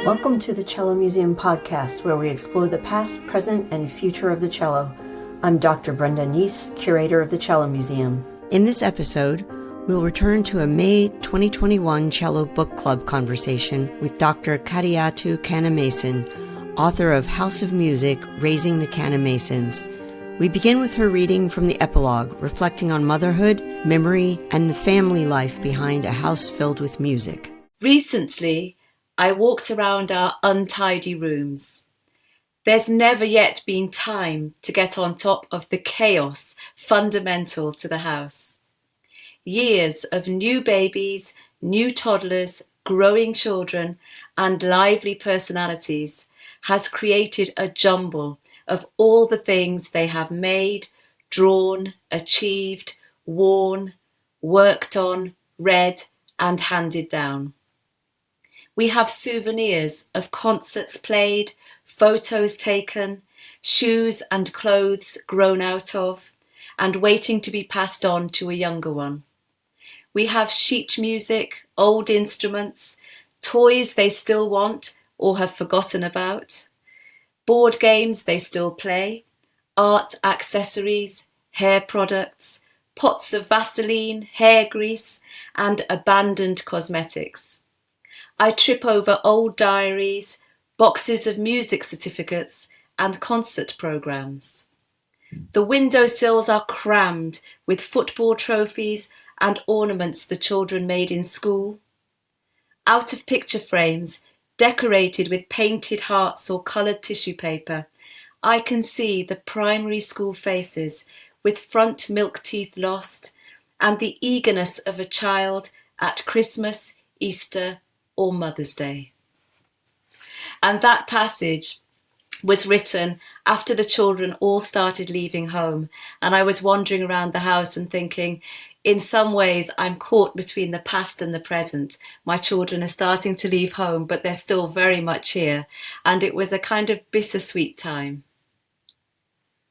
Welcome to the Cello Museum podcast, where we explore the past, present, and future of the cello. I'm Dr. Brenda Neese, curator of the Cello Museum. In this episode, we'll return to a May 2021 Cello Book Club conversation with Dr. Kadiatu Kanneh-Mason, author of House of Music, Raising the Kanneh-Masons. We begin with her reading from the epilogue, reflecting on motherhood, memory, and the family life behind a house filled with music. Recently, I walked around our untidy rooms. There's never yet been time to get on top of the chaos fundamental to the house. Years of new babies, new toddlers, growing children, and lively personalities has created a jumble of all the things they have made, drawn, achieved, worn, worked on, read, and handed down. We have souvenirs of concerts played, photos taken, shoes and clothes grown out of, and waiting to be passed on to a younger one. We have sheet music, old instruments, toys they still want or have forgotten about, board games they still play, art accessories, hair products, pots of Vaseline, hair grease, and abandoned cosmetics. I trip over old diaries, boxes of music certificates, and concert programs. The windowsills are crammed with football trophies and ornaments the children made in school. Out of picture frames, decorated with painted hearts or coloured tissue paper, I can see the primary school faces with front milk teeth lost and the eagerness of a child at Christmas, Easter, or Mother's Day. And that passage was written after the children all started leaving home, and I was wandering around the house and thinking, in some ways I'm caught between the past and the present. My children are starting to leave home, but they're still very much here, and it was a kind of bittersweet time.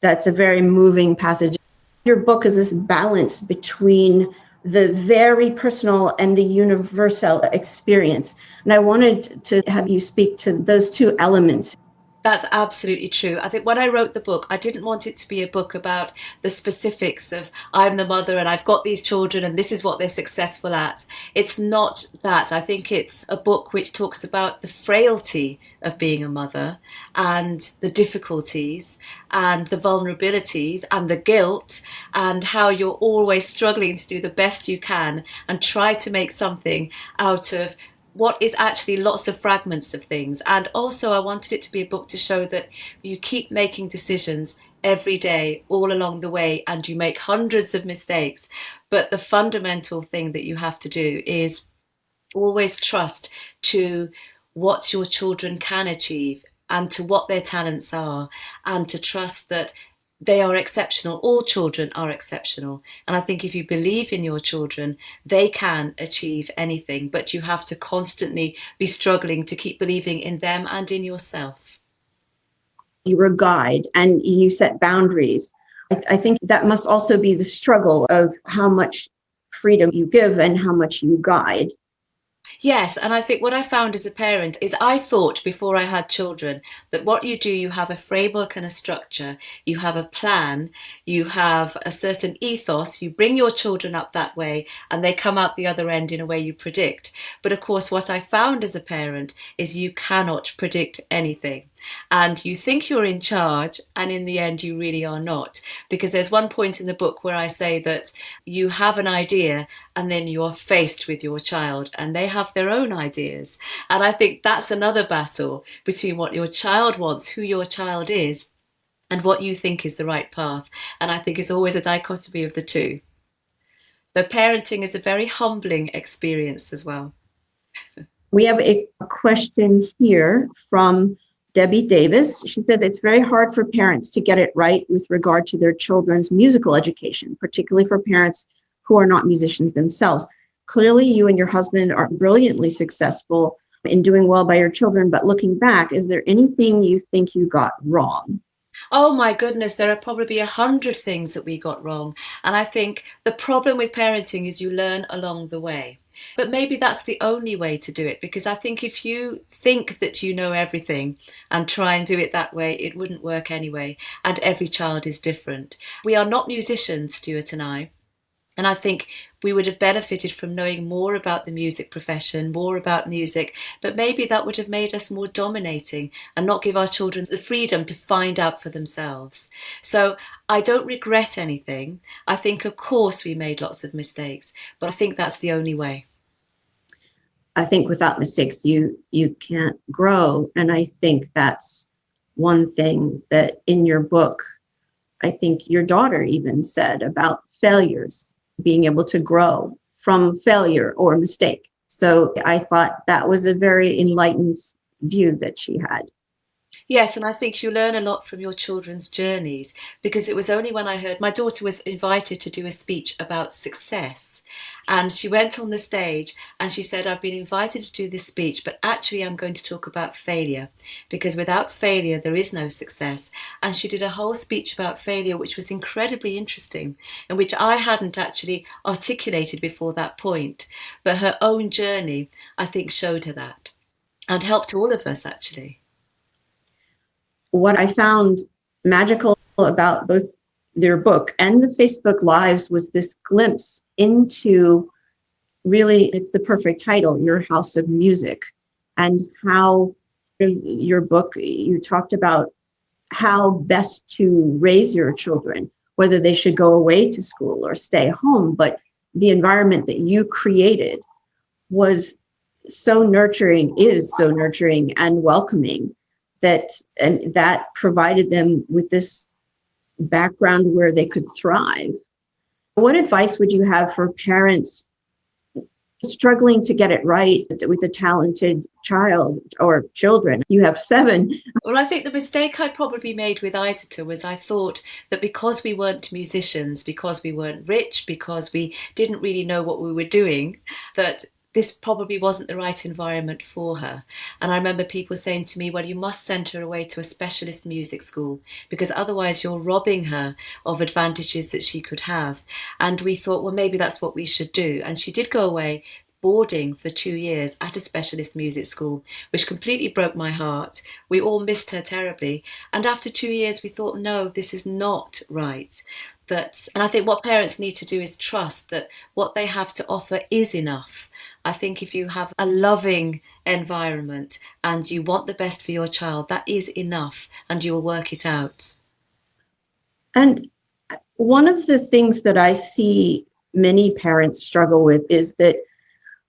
That's a very moving passage. Your book is this balance between the very personal and the universal experience. And I wanted to have you speak to those two elements. That's absolutely true. I think when I wrote the book, I didn't want it to be a book about the specifics of I'm the mother and I've got these children and this is what they're successful at. It's not that. I think it's a book which talks about the frailty of being a mother and the difficulties and the vulnerabilities and the guilt and how you're always struggling to do the best you can and try to make something out of what is actually lots of fragments of things. And also I wanted it to be a book to show that you keep making decisions every day, all along the way, and you make hundreds of mistakes. But the fundamental thing that you have to do is always trust to what your children can achieve and to what their talents are, and to trust that they are exceptional. All children are exceptional. And I think if you believe in your children, they can achieve anything, but you have to constantly be struggling to keep believing in them and in yourself. You were a guide and you set boundaries. I think that must also be the struggle of how much freedom you give and how much you guide. Yes, and I think what I found as a parent is I thought before I had children that what you do, you have a framework and a structure, you have a plan, you have a certain ethos, you bring your children up that way and they come out the other end in a way you predict. But of course, what I found as a parent is you cannot predict anything. And you think you're in charge, and in the end you really are not, because there's one point in the book where I say that you have an idea and then you are faced with your child and they have their own ideas. And I think that's another battle between what your child wants, who your child is, and what you think is the right path. And I think it's always a dichotomy of the two. So parenting is a very humbling experience as well. We have a question here from Debbie Davis. She said it's very hard for parents to get it right with regard to their children's musical education, particularly for parents who are not musicians themselves. Clearly, you and your husband are brilliantly successful in doing well by your children, but looking back, is there anything you think you got wrong? Oh my goodness, there are probably 100 things that we got wrong. And I think the problem with parenting is you learn along the way. But maybe that's the only way to do it, because I think if you think that you know everything and try and do it that way, it wouldn't work anyway. And every child is different. We are not musicians, Stuart and I. And I think we would have benefited from knowing more about the music profession, more about music, but maybe that would have made us more dominating and not give our children the freedom to find out for themselves. So I don't regret anything. I think, of course, we made lots of mistakes, but I think that's the only way. I think without mistakes, you can't grow. And I think that's one thing that in your book, I think your daughter even said about failures, being able to grow from failure or mistake. So I thought that was a very enlightened view that she had. Yes, and I think you learn a lot from your children's journeys, because it was only when I heard my daughter was invited to do a speech about success, and she went on the stage and she said, I've been invited to do this speech, but actually I'm going to talk about failure, because without failure there is no success. And she did a whole speech about failure, which was incredibly interesting and which I hadn't actually articulated before that point. But her own journey, I think, showed her that and helped all of us, actually. What I found magical about both their book and the Facebook Lives was this glimpse into, really, it's the perfect title, Your House of Music, and how in your book, you talked about how best to raise your children, whether they should go away to school or stay home. But the environment that you created was so nurturing, is so nurturing and welcoming, that provided them with this background where they could thrive. What advice would you have for parents struggling to get it right with a talented child or children? You have 7. Well, I think the mistake I probably made with Isata was I thought that because we weren't musicians, because we weren't rich, because we didn't really know what we were doing, that this probably wasn't the right environment for her. And I remember people saying to me, well, you must send her away to a specialist music school, because otherwise you're robbing her of advantages that she could have. And we thought, well, maybe that's what we should do. And she did go away boarding for 2 years at a specialist music school, which completely broke my heart. We all missed her terribly. And after 2 years, we thought, no, this is not right. And I think what parents need to do is trust that what they have to offer is enough. I think if you have a loving environment and you want the best for your child, that is enough, and you will work it out. And one of the things that I see many parents struggle with is that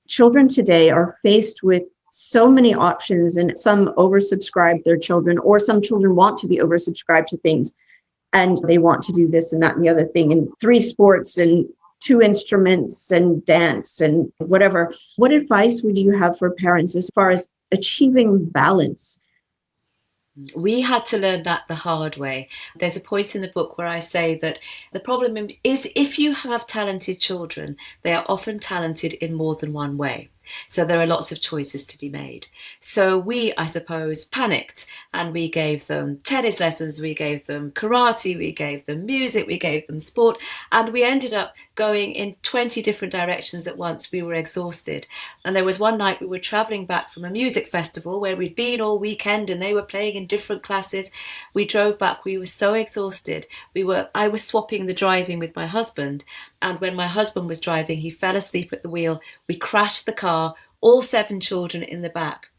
children today are faced with so many options, and some oversubscribe their children, or some children want to be oversubscribed to things, and they want to do this and that and the other thing, and 3 sports and 2 instruments and dance and whatever. What advice would you have for parents as far as achieving balance? We had to learn that the hard way. There's a point in the book where I say that the problem is, if you have talented children, they are often talented in more than one way. So there are lots of choices to be made. So we, I suppose, panicked, and we gave them tennis lessons, we gave them karate, we gave them music, we gave them sport, and we ended up going in 20 different directions at once. We were exhausted. And there was one night we were traveling back from a music festival where we'd been all weekend and they were playing in different classes. We drove back, we were so exhausted. I was swapping the driving with my husband, and when my husband was driving, he fell asleep at the wheel. We crashed the car, all 7 children in the back.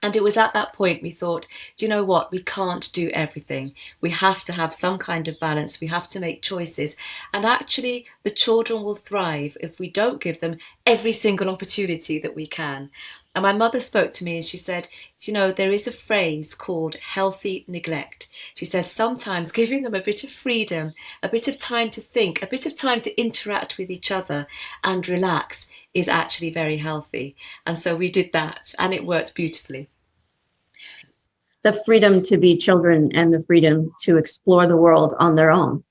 And it was at that point we thought, do you know what? We can't do everything. We have to have some kind of balance. We have to make choices. And actually, the children will thrive if we don't give them every single opportunity that we can. And my mother spoke to me and she said, you know, there is a phrase called healthy neglect. She said, sometimes giving them a bit of freedom, a bit of time to think, a bit of time to interact with each other and relax is actually very healthy. And so we did that, and it worked beautifully. The freedom to be children and the freedom to explore the world on their own.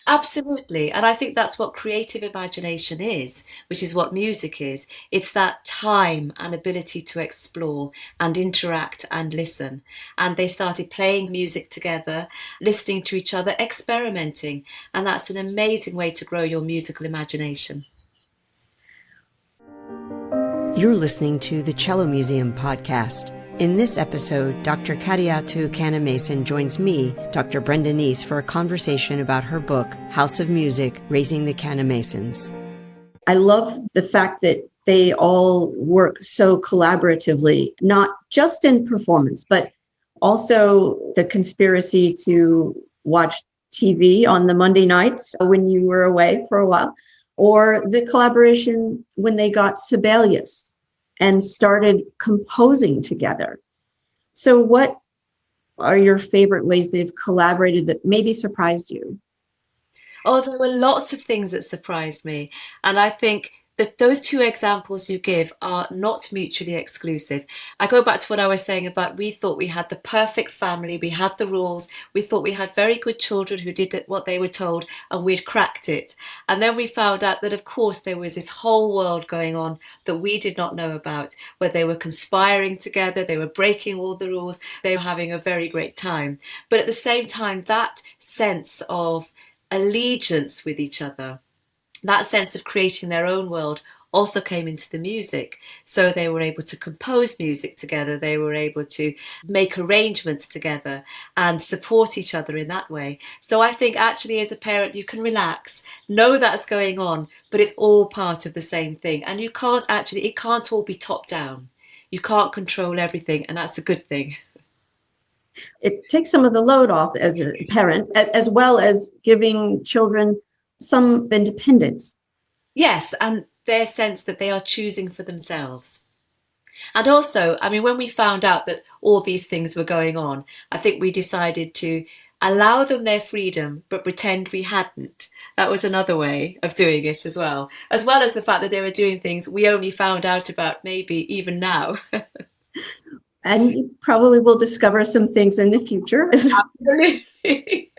Absolutely. And I think that's what creative imagination is, which is what music is. It's that time and ability to explore and interact and listen. And they started playing music together, listening to each other, experimenting. And that's an amazing way to grow your musical imagination. You're listening to the Cello Museum podcast. In this episode, Dr. Kadiatu Kanneh-Mason joins me, Dr. Brenda Neese, for a conversation about her book, House of Music, Raising the Kanneh-Masons. I love the fact that they all work so collaboratively, not just in performance, but also the conspiracy to watch TV on the Monday nights when you were away for a while, or the collaboration when they got Sibelius and started composing together. So what are your favorite ways they've collaborated that maybe surprised you? Oh, there were lots of things that surprised me. And I think that those two examples you give are not mutually exclusive. I go back to what I was saying about we thought we had the perfect family, we had the rules, we thought we had very good children who did what they were told, and we'd cracked it. And then we found out that, of course, there was this whole world going on that we did not know about, where they were conspiring together, they were breaking all the rules, they were having a very great time. But at the same time, that sense of allegiance with each other, that sense of creating their own world also came into the music. So they were able to compose music together, they were able to make arrangements together and support each other in that way. So I think actually as a parent you can relax, know that's going on, but it's all part of the same thing. And you can't actually, it can't all be top down. You can't control everything, and that's a good thing. It takes some of the load off as a parent, as well as giving children some independence. Yes, and their sense that they are choosing for themselves. And also, I mean, when we found out that all these things were going on, I think we decided to allow them their freedom, but pretend we hadn't. That was another way of doing it as well as the fact that they were doing things we only found out about maybe even now. And you probably will discover some things in the future. Absolutely.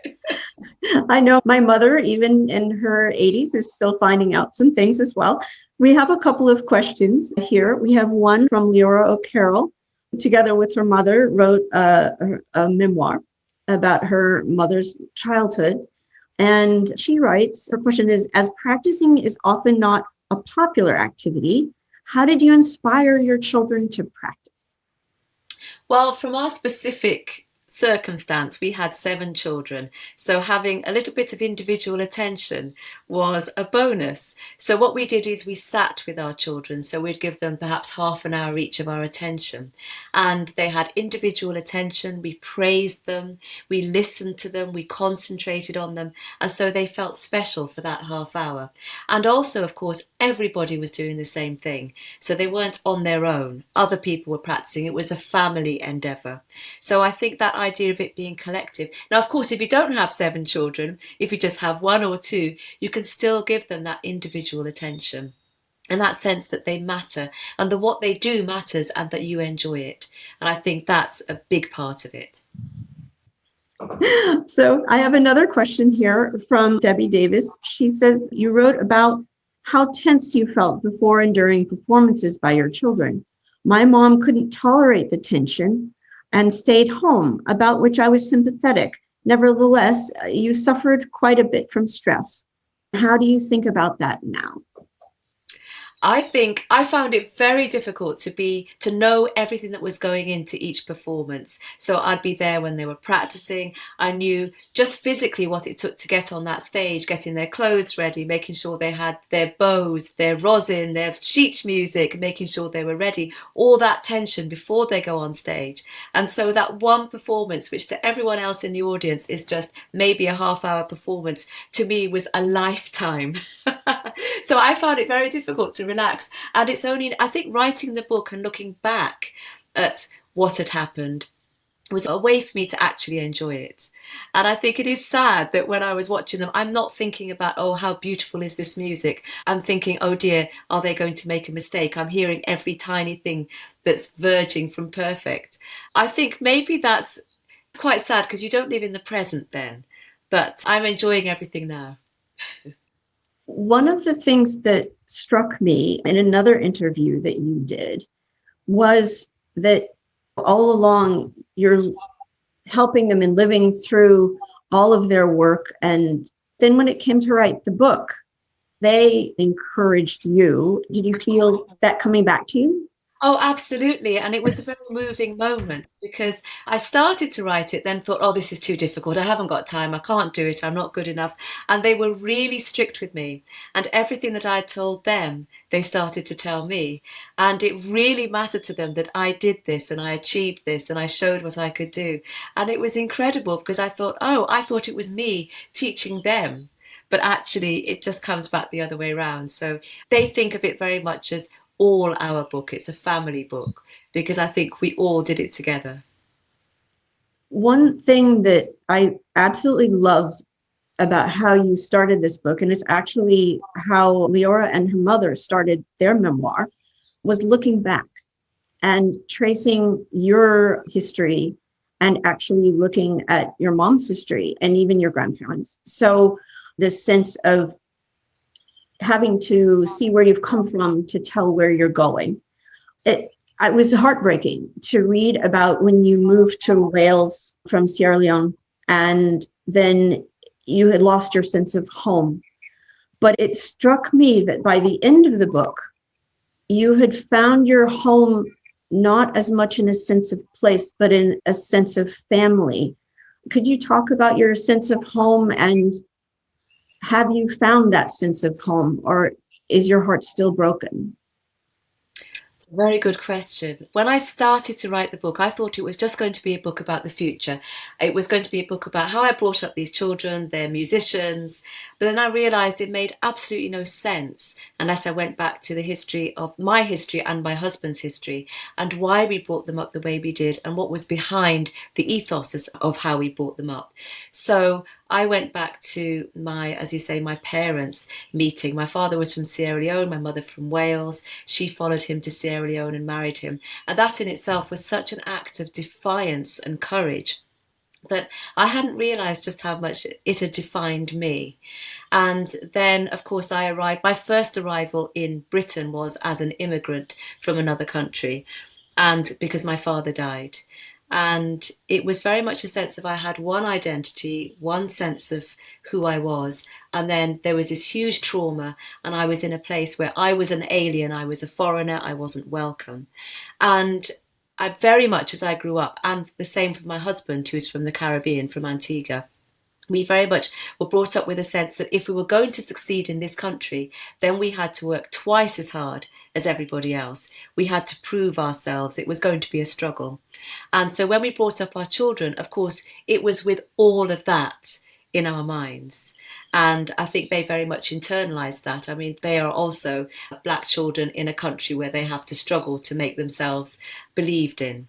I know my mother, even in her 80s, is still finding out some things as well. We have a couple of questions here. We have one from Leora O'Carroll, together with her mother, wrote a memoir about her mother's childhood. And she writes, her question is, as practicing is often not a popular activity, how did you inspire your children to practice? Well, from our specific circumstance, we had 7 children. So having a little bit of individual attention was a bonus. So what we did is we sat with our children. So we'd give them perhaps half an hour each of our attention. And they had individual attention. We praised them. We listened to them. We concentrated on them. And so they felt special for that half hour. And also, of course, everybody was doing the same thing. So they weren't on their own. Other people were practicing. It was a family endeavour. So I think that idea of it being collective. Now, of course, if you don't have 7 children, if you just have 1 or 2, you can still give them that individual attention and that sense that they matter and that what they do matters and that you enjoy it. And I think that's a big part of it. So I have another question here from Debbie Davis. She says you wrote about how tense you felt before and during performances by your children. My mom couldn't tolerate the tension and stayed home, about which I was sympathetic. Nevertheless, you suffered quite a bit from stress. How do you think about that now? I think I found it very difficult to know everything that was going into each performance. So I'd be there when they were practicing. I knew just physically what it took to get on that stage, getting their clothes ready, making sure they had their bows, their rosin, their sheet music, making sure they were ready, all that tension before they go on stage. And so that one performance, which to everyone else in the audience is just maybe a half-hour performance, to me was a lifetime. So I found it very difficult to relax. And it's only, I think, writing the book and looking back at what had happened was a way for me to actually enjoy it. And I think it is sad that when I was watching them, I'm not thinking about, oh, how beautiful is this music? I'm thinking, oh dear, are they going to make a mistake? I'm hearing every tiny thing that's verging from perfect. I think maybe that's quite sad because you don't live in the present then. But I'm enjoying everything now. One of the things that struck me in another interview that you did was that all along you're helping them and living through all of their work. And then when it came to write the book, they encouraged you. Did you feel that coming back to you? Oh, absolutely. And it was a very moving moment because I started to write it, then thought, oh, this is too difficult. I haven't got time. I can't do it. I'm not good enough. And they were really strict with me. And everything that I told them, they started to tell me. And it really mattered to them that I did this and I achieved this and I showed what I could do. And it was incredible because I thought, oh, I thought it was me teaching them. But actually, it just comes back the other way around. So they think of it very much as all our book. It's a family book because I think we all did it together. One thing that I absolutely loved about how you started this book, and it's actually how Leora and her mother started their memoir, was looking back and tracing your history and actually looking at your mom's history and even your grandparents. So this sense of having to see where you've come from to tell where you're going. It was heartbreaking to read about when you moved to Wales from Sierra Leone and then you had lost your sense of home. But it struck me that by the end of the book, you had found your home not as much in a sense of place, but in a sense of family. Could you talk about your sense of home, and have you found that sense of home, or is your heart still broken? Very good question. When I started to write the book, I thought it was just going to be a book about the future. It was going to be a book about how I brought up these children, they're musicians. But then I realized it made absolutely no sense unless I went back to the history of my history and my husband's history and why we brought them up the way we did and what was behind the ethos of how we brought them up. So I went back to my, as you say, my parents' meeting. My father was from Sierra Leone, my mother from Wales. She followed him to Sierra Leone and married him. And that in itself was such an act of defiance and courage that I hadn't realized just how much it had defined me. And then, of course, I arrived. My first arrival in Britain was as an immigrant from another country, and because my father died. And it was very much a sense of I had one identity, one sense of who I was. And then there was this huge trauma, and I was in a place where I was an alien, I was a foreigner, I wasn't welcome. And I very much as I grew up, and the same for my husband, who's from the Caribbean, from Antigua, we very much were brought up with a sense that if we were going to succeed in this country, then we had to work twice as hard as everybody else. We had to prove ourselves. It was going to be a struggle. And so when we brought up our children, of course, it was with all of that in our minds. And I think they very much internalized that. I mean, they are also black children in a country where they have to struggle to make themselves believed in.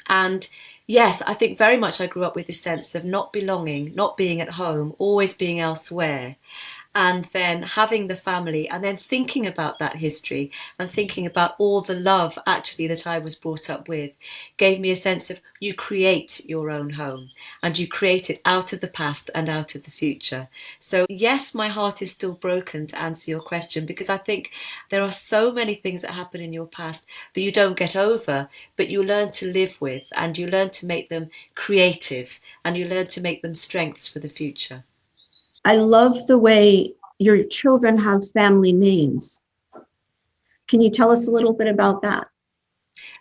And yes, I think very much I grew up with this sense of not belonging, not being at home, always being elsewhere. And then having the family and then thinking about that history and thinking about all the love actually that I was brought up with gave me a sense of you create your own home and you create it out of the past and out of the future. So yes, my heart is still broken, to answer your question, because I think there are so many things that happen in your past that you don't get over, but you learn to live with and you learn to make them creative and you learn to make them strengths for the future. I love the way your children have family names. Can you tell us a little bit about that?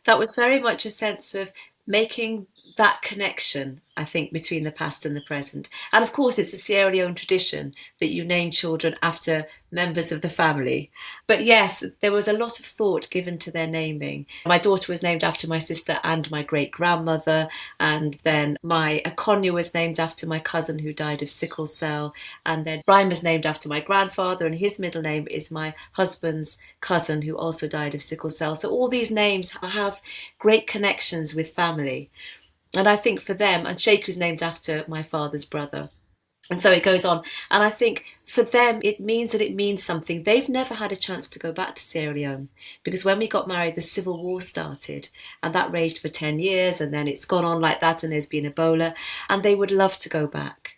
That was very much a sense of making that connection, I think, between the past and the present. And of course, it's a Sierra Leone tradition that you name children after members of the family. But yes, there was a lot of thought given to their naming. My daughter was named after my sister and my great-grandmother. And then my Akonya was named after my cousin who died of sickle cell. And then Brian was named after my grandfather, and his middle name is my husband's cousin who also died of sickle cell. So all these names have great connections with family. And I think for them, and Sheku's named after my father's brother. And so it goes on. And I think for them, it means something. They've never had a chance to go back to Sierra Leone because when we got married, the civil war started and that raged for 10 years. And then it's gone on like that. And there's been Ebola and they would love to go back.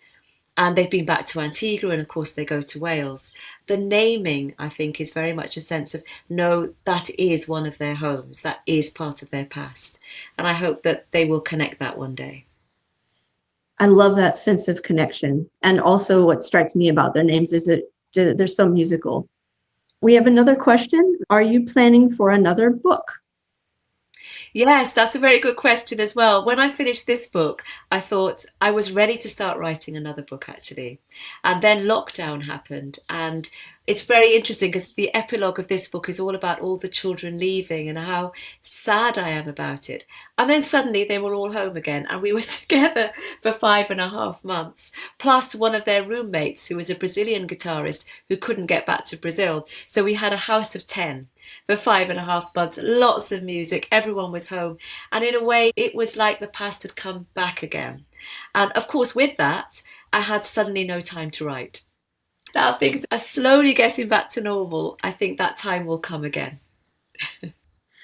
And they've been back to Antigua and of course they go to Wales. The naming, I think, is very much a sense of, no, that is one of their homes. That is part of their past. And I hope that they will connect that one day. I love that sense of connection. And also what strikes me about their names is that they're so musical. We have another question. Are you planning for another book? Yes, that's a very good question as well. When I finished this book, I thought I was ready to start writing another book actually. And then lockdown happened. And it's very interesting because the epilogue of this book is all about all the children leaving and how sad I am about it. And then suddenly they were all home again and we were together for 5.5 months, plus one of their roommates who was a Brazilian guitarist who couldn't get back to Brazil. So we had a house of 10 for 5.5 months, lots of music, everyone was home. And in a way, it was like the past had come back again. And of course, with that, I had suddenly no time to write. Now things are slowly getting back to normal. I think that time will come again.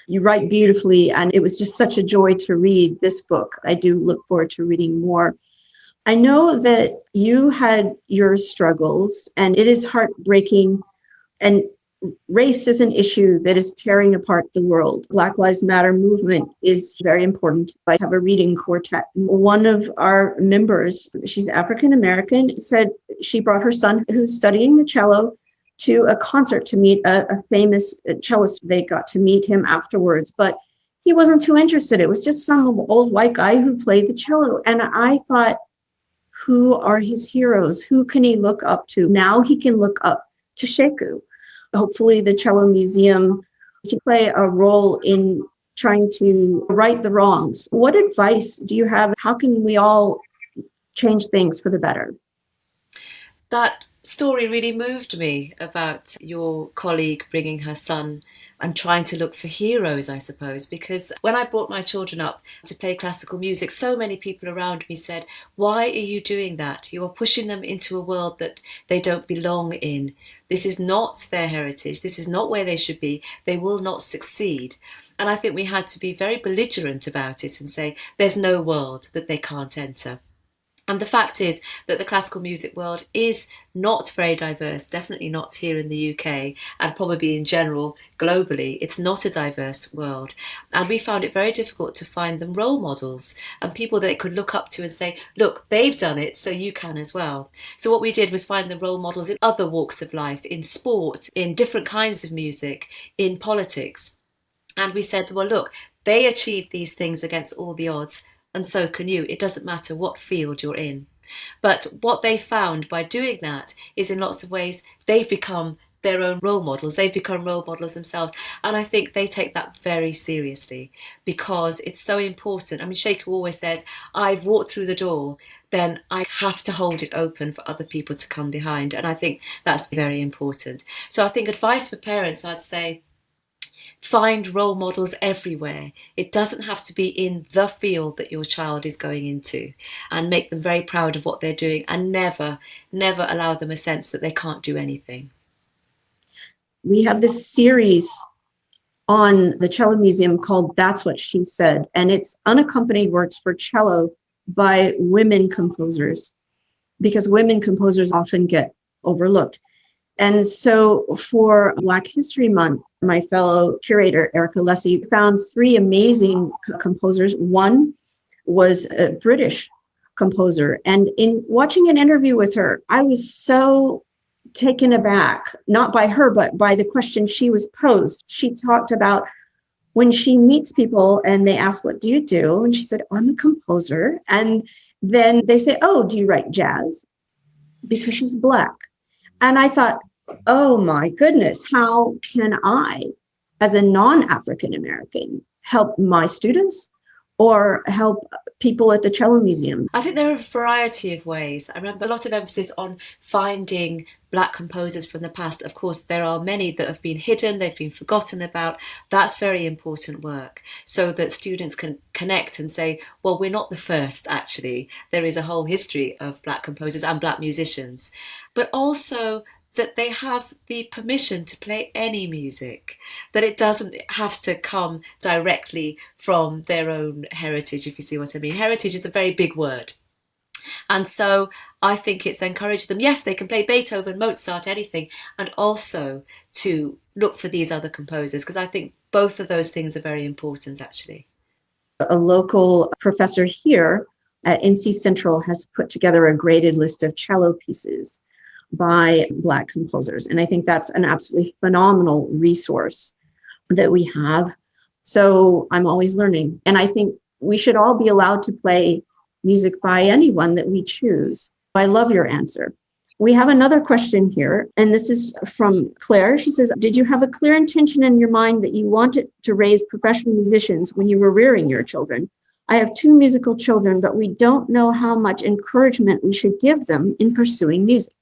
You write beautifully, and it was just such a joy to read this book. I do look forward to reading more. I know that you had your struggles, and it is heartbreaking. And race is an issue that is tearing apart the world. Black Lives Matter movement is very important. I have a reading quartet. One of our members, she's African American, said she brought her son, who's studying the cello, to a concert to meet a famous cellist. They got to meet him afterwards, but he wasn't too interested. It was just some old white guy who played the cello. And I thought, who are his heroes? Who can he look up to? Now he can look up to Sheku. Hopefully the Cello Museum can play a role in trying to right the wrongs. What advice do you have? How can we all change things for the better? That story really moved me about your colleague bringing her son and trying to look for heroes, I suppose, because when I brought my children up to play classical music, so many people around me said, why are you doing that? You are pushing them into a world that they don't belong in. This is not their heritage. This is not where they should be. They will not succeed. And I think we had to be very belligerent about it and say, there's no world that they can't enter. And the fact is that the classical music world is not very diverse, definitely not here in the UK, and probably in general globally. It's not a diverse world. And we found it very difficult to find them role models and people that they could look up to and say, look, they've done it, so you can as well. So what we did was find the role models in other walks of life, in sport, in different kinds of music, in politics. And we said, well, look, they achieved these things against all the odds. And so can you. It doesn't matter what field you're in. But what they found by doing that is in lots of ways, they've become their own role models. They've become role models themselves. And I think they take that very seriously because it's so important. I mean, Sheku always says, I've walked through the door, then I have to hold it open for other people to come behind. And I think that's very important. So I think advice for parents, I'd say, find role models everywhere. It doesn't have to be in the field that your child is going into, and make them very proud of what they're doing and never allow them a sense that they can't do anything. We have this series on the Cello Museum called That's What She Said, and it's unaccompanied works for cello by women composers, because women composers often get overlooked. And so for Black History Month, my fellow curator, Erica Lessie, found 3 amazing composers. One was a British composer. And in watching an interview with her, I was so taken aback, not by her, but by the question she was posed. She talked about when she meets people and they ask, what do you do? And she said, I'm a composer. And then they say, oh, do you write jazz? Because she's Black. And I thought, oh my goodness, how can I, as a non-African American, help my students or help people at the Cello Museum? I think there are a variety of ways. I remember a lot of emphasis on finding Black composers from the past. Of course, there are many that have been hidden, they've been forgotten about. That's very important work, so that students can connect and say, well, we're not the first, actually. There is a whole history of Black composers and Black musicians. But also that they have the permission to play any music, that it doesn't have to come directly from their own heritage, if you see what I mean. Heritage is a very big word. And so I think it's encouraged them. Yes, they can play Beethoven, Mozart, anything, and also to look for these other composers, because I think both of those things are very important, actually. A local professor here at NC Central has put together a graded list of cello pieces by Black composers. And I think that's an absolutely phenomenal resource that we have. So I'm always learning. And I think we should all be allowed to play music by anyone that we choose. I love your answer. We have another question here, and this is from Claire. She says, did you have a clear intention in your mind that you wanted to raise professional musicians when you were rearing your children? I have 2 musical children, but we don't know how much encouragement we should give them in pursuing music.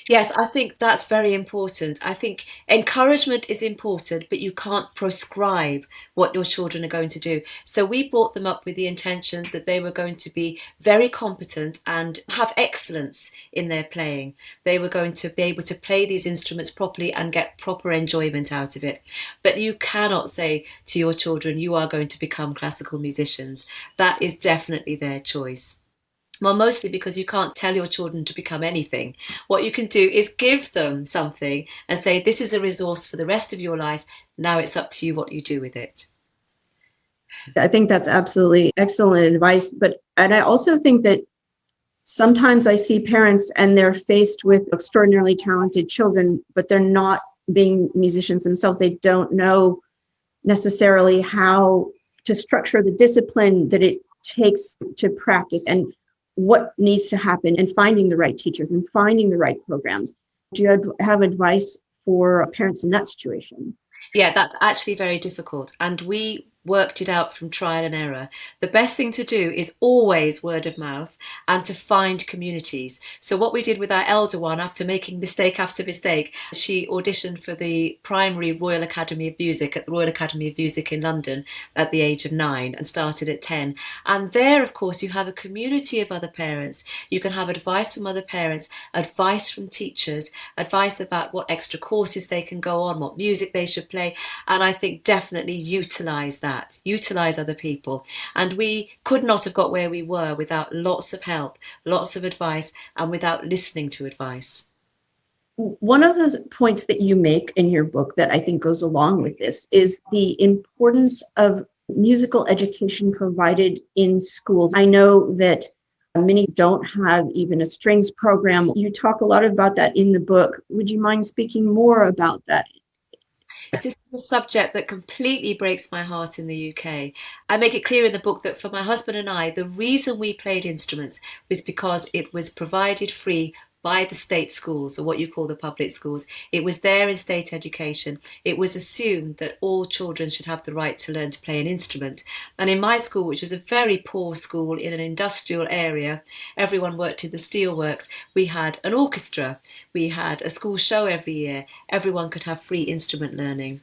Yes, I think that's very important. I think encouragement is important, but you can't prescribe what your children are going to do. So we brought them up with the intention that they were going to be very competent and have excellence in their playing. They were going to be able to play these instruments properly and get proper enjoyment out of it. But you cannot say to your children, you are going to become classical musicians. That is definitely their choice. Well, mostly because you can't tell your children to become anything. What you can do is give them something and say, this is a resource for the rest of your life. Now it's up to you what you do with it. I think that's absolutely excellent advice. And I also think that sometimes I see parents and they're faced with extraordinarily talented children, but they're not being musicians themselves. They don't know necessarily how to structure the discipline that it takes to practice and what needs to happen, and finding the right teachers and finding the right programs. Do you have advice for parents in that situation? Yeah, that's actually very difficult. And we worked it out from trial and error. The best thing to do is always word of mouth and to find communities. So what we did with our elder one, after making mistake after mistake, she auditioned for the primary Royal Academy of Music at the Royal Academy of Music in London at the age of 9 and started at 10. And there, of course, you have a community of other parents. You can have advice from other parents, advice from teachers, advice about what extra courses they can go on, what music they should play. And I think definitely utilize other people. And we could not have got where we were without lots of help, lots of advice, and without listening to advice. One of the points that you make in your book that I think goes along with this is the importance of musical education provided in schools. I know that many don't have even a strings program. You talk a lot about that in the book. Would you mind speaking more about that? This is a subject that completely breaks my heart in the UK. I make it clear in the book that for my husband and I, the reason we played instruments was because it was provided free by the state schools, or what you call the public schools. It was there in state education. It was assumed that all children should have the right to learn to play an instrument. And in my school, which was a very poor school in an industrial area, everyone worked in the steelworks, we had an orchestra, we had a school show every year, everyone could have free instrument learning.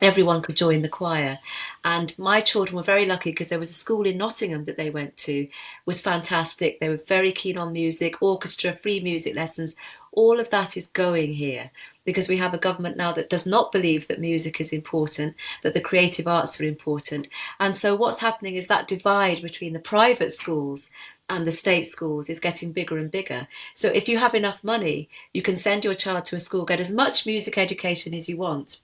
Everyone could join the choir. And my children were very lucky because there was a school in Nottingham that they went to. It was fantastic. They were very keen on music, orchestra, free music lessons. All of that is going here because we have a government now that does not believe that music is important, that the creative arts are important. And so what's happening is that divide between the private schools and the state schools is getting bigger and bigger. So if you have enough money, you can send your child to a school, get as much music education as you want.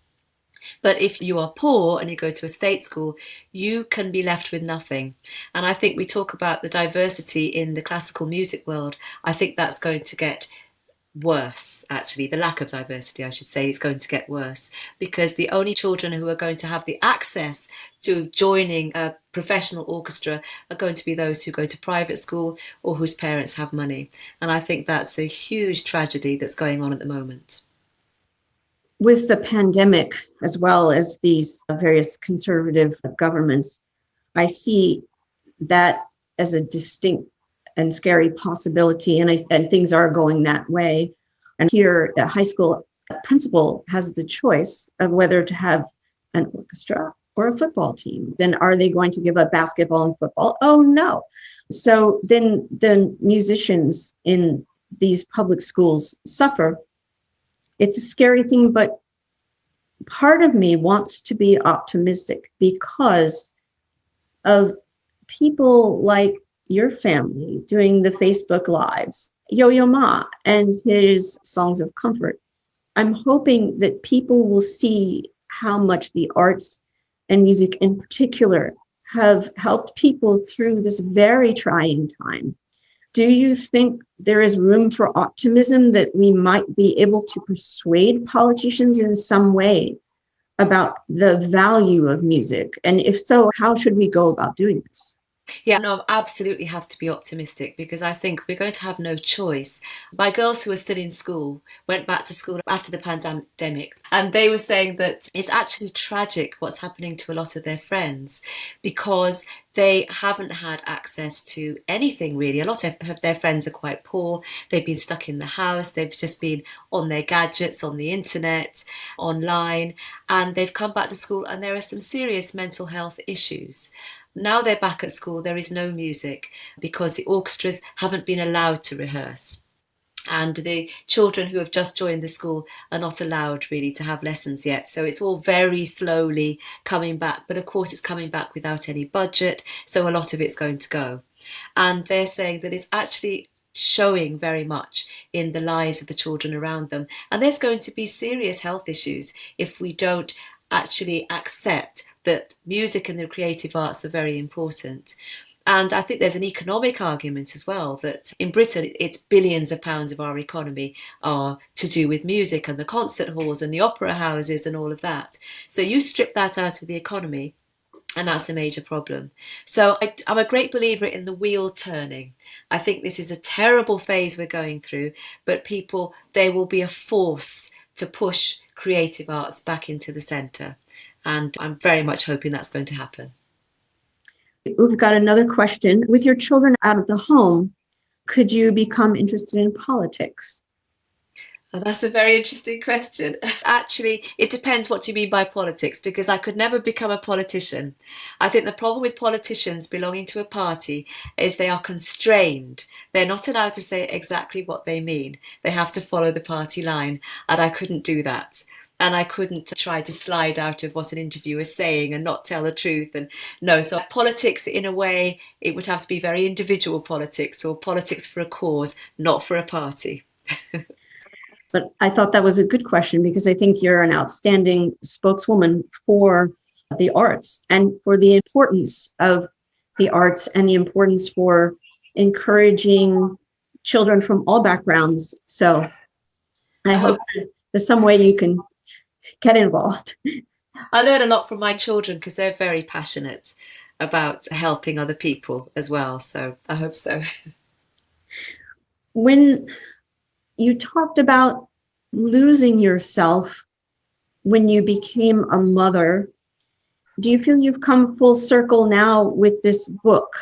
But if you are poor and you go to a state school, you can be left with nothing. And I think we talk about the diversity in the classical music world. I think that's going to get worse, actually. The lack of diversity, I should say, is going to get worse because the only children who are going to have the access to joining a professional orchestra are going to be those who go to private school or whose parents have money. And I think that's a huge tragedy that's going on at the moment. With the pandemic, as well as these various conservative governments, I see that as a distinct and scary possibility, and things are going that way. And here, a high school principal has the choice of whether to have an orchestra or a football team. Then are they going to give up basketball and football? Oh, no. So then the musicians in these public schools suffer. It's a scary thing, but part of me wants to be optimistic because of people like your family doing the Facebook Lives, Yo-Yo Ma and his Songs of Comfort. I'm hoping that people will see how much the arts and music in particular have helped people through this very trying time. Do you think there is room for optimism that we might be able to persuade politicians in some way about the value of music? And if so, how should we go about doing this? Yeah, no, absolutely have to be optimistic because I think we're going to have no choice. My girls who are still in school went back to school after the pandemic, and they were saying that it's actually tragic what's happening to a lot of their friends because they haven't had access to anything really. A lot of their friends are quite poor. They've been stuck in the house. They've just been on their gadgets, on the internet, online, and they've come back to school and there are some serious mental health issues. Now they're back at school, there is no music because the orchestras haven't been allowed to rehearse. And the children who have just joined the school are not allowed really to have lessons yet. So it's all very slowly coming back. But of course, it's coming back without any budget. So a lot of it's going to go. And they're saying that it's actually showing very much in the lives of the children around them. And there's going to be serious health issues if we don't actually accept that music and the creative arts are very important. And I think there's an economic argument as well that in Britain, it's billions of pounds of our economy are to do with music and the concert halls and the opera houses and all of that. So you strip that out of the economy, and that's a major problem. So I'm a great believer in the wheel turning. I think this is a terrible phase we're going through, but there will be a force to push creative arts back into the centre. And I'm very much hoping that's going to happen. We've got another question. With your children out of the home, could you become interested in politics? Oh, that's a very interesting question. Actually, it depends what you mean by politics, because I could never become a politician. I think the problem with politicians belonging to a party is they are constrained. They're not allowed to say exactly what they mean. They have to follow the party line, and I couldn't do that. And I couldn't try to slide out of what an interviewer is saying and not tell the truth. And no, so politics, in a way, it would have to be very individual politics or politics for a cause, not for a party. But I thought that was a good question because I think you're an outstanding spokeswoman for the arts and for the importance of the arts and the importance for encouraging children from all backgrounds. So I hope there's some way you can get involved. I learn a lot from my children because they're very passionate about helping other people as well. So I hope so. When you talked about losing yourself when you became a mother, do you feel you've come full circle now with this book,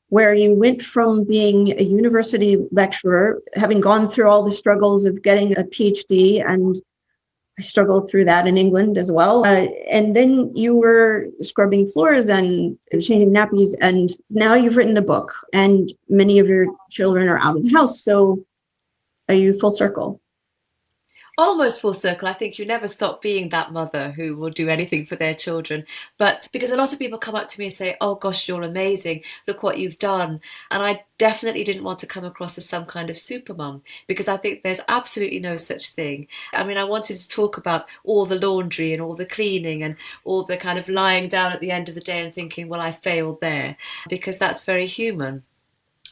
where you went from being a university lecturer, having gone through all the struggles of getting a PhD, and I struggled through that in England as well. And then you were scrubbing floors and changing nappies, and now you've written a book, and many of your children are out of the house. So are you full circle? Almost full circle. I think you never stop being that mother who will do anything for their children. But because a lot of people come up to me and say, oh gosh, you're amazing, look what you've done. And I definitely didn't want to come across as some kind of super mum, because I think there's absolutely no such thing. I mean, I wanted to talk about all the laundry and all the cleaning and all the kind of lying down at the end of the day and thinking, well, I failed there, because that's very human.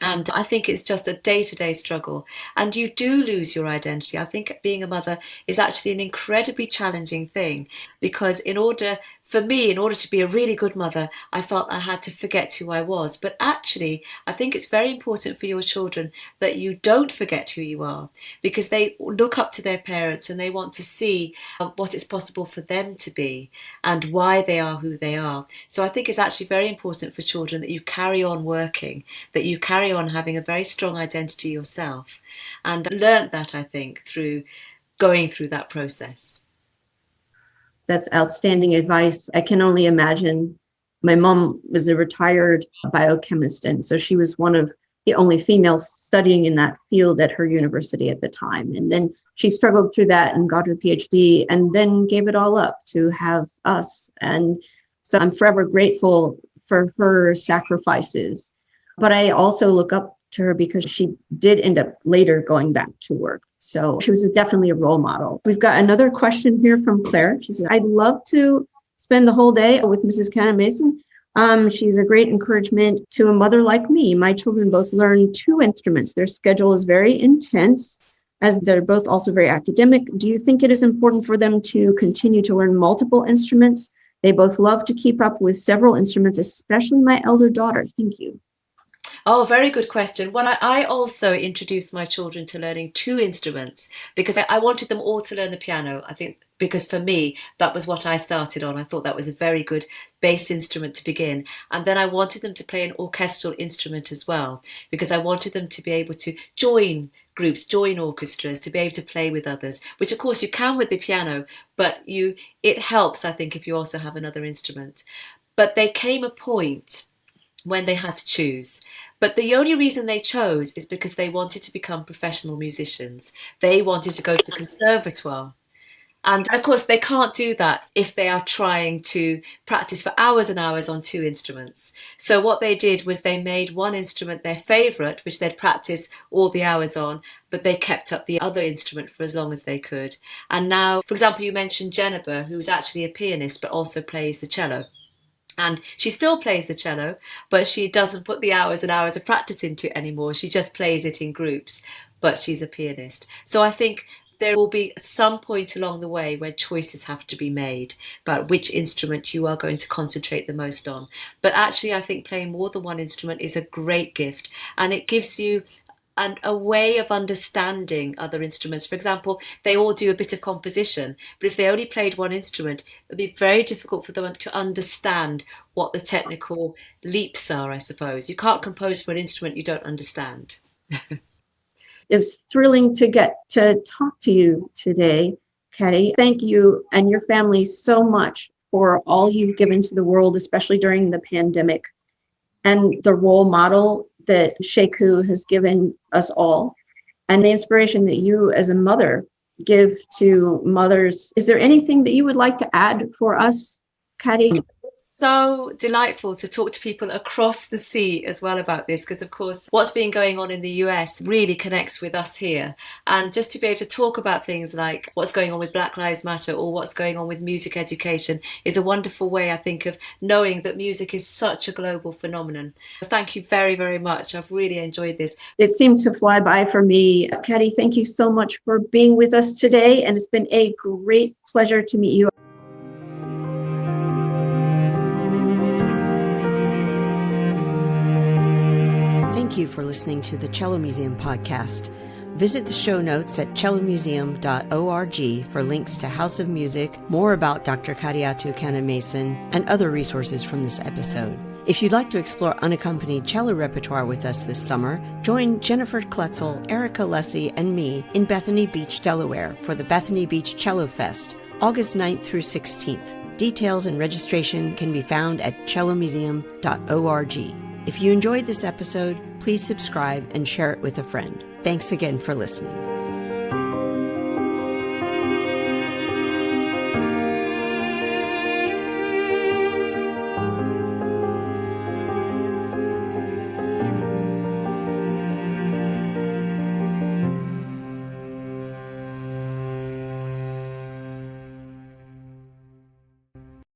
And I think it's just a day-to-day struggle. And you do lose your identity. I think being a mother is actually an incredibly challenging thing, because in order to be a really good mother, I felt I had to forget who I was. But actually, I think it's very important for your children that you don't forget who you are, because they look up to their parents and they want to see what is possible for them to be and why they are who they are. So I think it's actually very important for children that you carry on working, that you carry on having a very strong identity yourself. And I learned that, I think, through going through that process. That's outstanding advice. I can only imagine. My mom was a retired biochemist, and so she was one of the only females studying in that field at her university at the time. And then she struggled through that and got her PhD and then gave it all up to have us. And so I'm forever grateful for her sacrifices. But I also look up to her because she did end up later going back to work. So she was definitely a role model. We've got another question here from Claire. She said, I'd love to spend the whole day with Mrs. Kanneh-Mason. She's a great encouragement to a mother like me. My children both learn 2 instruments. Their schedule is very intense, as they're both also very academic. Do you think it is important for them to continue to learn multiple instruments? They both love to keep up with several instruments, especially my elder daughter. Thank you. Oh, very good question. Well, I also introduced my children to learning 2 instruments because I wanted them all to learn the piano. I think because for me, that was what I started on. I thought that was a very good bass instrument to begin. And then I wanted them to play an orchestral instrument as well, because I wanted them to be able to join groups, join orchestras, to be able to play with others, which of course you can with the piano, but it helps, I think, if you also have another instrument. But there came a point when they had to choose. But the only reason they chose is because they wanted to become professional musicians. They wanted to go to conservatoire. And of course, they can't do that if they are trying to practice for hours and hours on 2 instruments. So what they did was they made one instrument their favourite, which they'd practice all the hours on, but they kept up the other instrument for as long as they could. And now, for example, you mentioned Jennifer, who's actually a pianist, but also plays the cello. And she still plays the cello, but she doesn't put the hours and hours of practice into it anymore. She just plays it in groups, but she's a pianist. So I think there will be some point along the way where choices have to be made about which instrument you are going to concentrate the most on. But actually, I think playing more than one instrument is a great gift, and it gives you a way of understanding other instruments. For example, they all do a bit of composition, but if they only played one instrument, it'd be very difficult for them to understand what the technical leaps are, I suppose. You can't compose for an instrument you don't understand. It was thrilling to get to talk to you today, Kadi. Thank you and your family so much for all you've given to the world, especially during the pandemic, and the role model that Sheku has given us all, and the inspiration that you as a mother give to mothers. Is there anything that you would like to add for us, Kadi? It's so delightful to talk to people across the sea as well about this, because of course what's been going on in the US really connects with us here, and just to be able to talk about things like what's going on with Black Lives Matter or what's going on with music education is a wonderful way, I think, of knowing that music is such a global phenomenon. Thank you very, very much. I've really enjoyed this. It seemed to fly by for me. Kadi, thank you so much for being with us today, and it's been a great pleasure to meet you. Thank you for listening to the Cello Museum podcast. Visit the show notes at cellomuseum.org for links to House of Music, more about Dr. Kadiatu Kanneh-Mason, and other resources from this episode. If you'd like to explore unaccompanied cello repertoire with us this summer, join Jennifer Kletzel, Erica Lessie, and me in Bethany Beach, Delaware for the Bethany Beach Cello Fest, August 9th through 16th. Details and registration can be found at cellomuseum.org. If you enjoyed this episode, please subscribe and share it with a friend. Thanks again for listening.